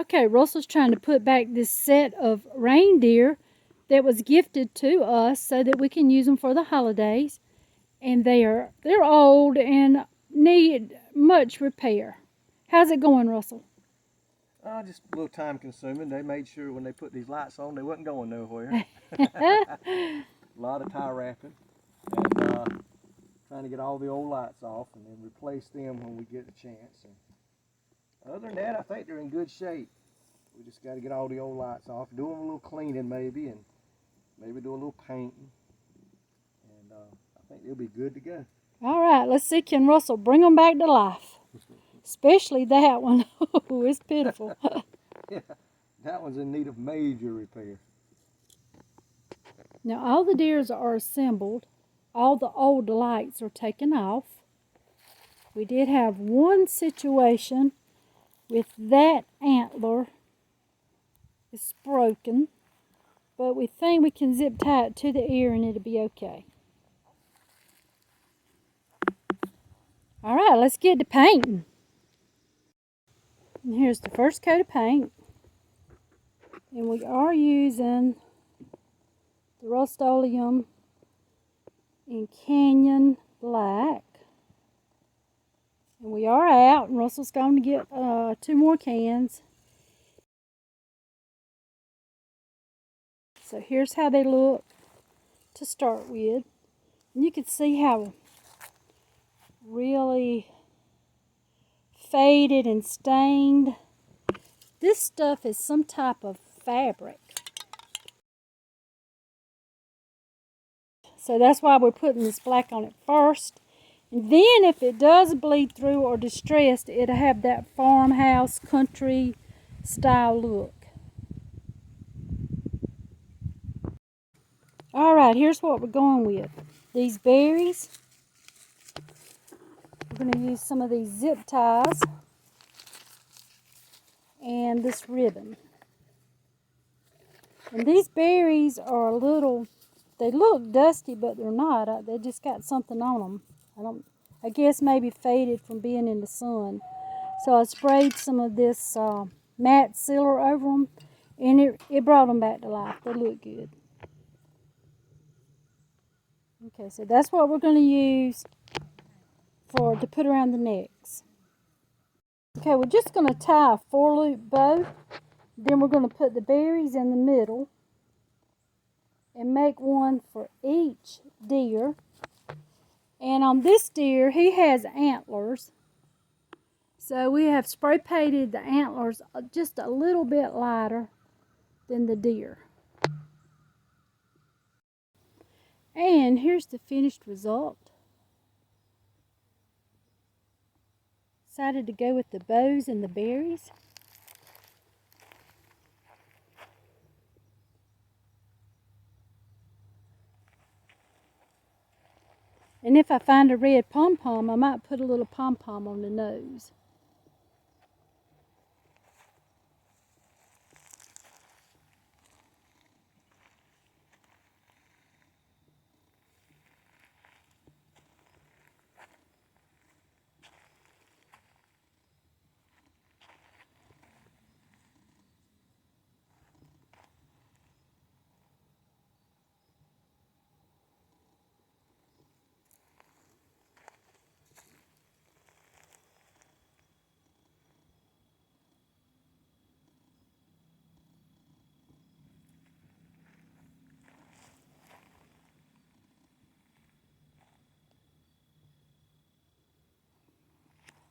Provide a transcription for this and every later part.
Okay, Russell's trying to put back this set of reindeer that was gifted to us so that we can use them for the holidays. And they're old and need much repair. How's it going, Russell? Just a little time consuming. They made sure when they put these lights on, they wasn't going nowhere. A lot of tie wrapping and trying to get all the old lights off and then replace them when we get a chance. And other than that, I think they're in good shape. We just got to get all the old lights off, do them a little cleaning maybe, and maybe do a little painting. And I think they'll be good to go. All right, let's see, can Russell bring them back to life? Especially that one. Oh, it's pitiful. Yeah, that one's in need of major repair. Now, all the deers are assembled. All the old lights are taken off. We did have one situation with that antler. It's broken, but we think we can zip tie it to the ear and it'll be okay. All right, let's get to painting. And here's the first coat of paint. And we are using the Rust-Oleum in Canyon Black. And we are out, and Russell's going to get 2 more cans. So here's how they look to start with. And you can see how really faded and stained. This stuff is some type of fabric. So that's why we're putting this black on it first. And then if it does bleed through or distressed, it'll have that farmhouse country style look. All right, here's what we're going with. These berries. We're going to use some of these zip ties and this ribbon. And these berries are a little, they look dusty, but they're not. They just got something on them. I guess maybe faded from being in the sun. So I sprayed some of this matte sealer over them, and it brought them back to life. They look good. Okay, so that's what we're going to use to put around the necks. Okay, we're just going to tie a 4-loop bow. Then we're going to put the berries in the middle and make one for each deer. And on this deer, he has antlers. So we have spray painted the antlers just a little bit lighter than the deer. And here's the finished result. Decided to go with the bows and the berries. And if I find a red pom-pom, I might put a little pom-pom on the nose.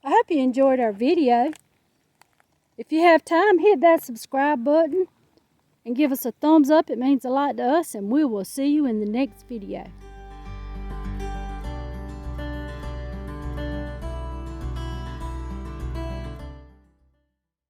I hope you enjoyed our video. If you have time, hit that subscribe button and give us a thumbs up. It means a lot to us, and we will see you in the next video.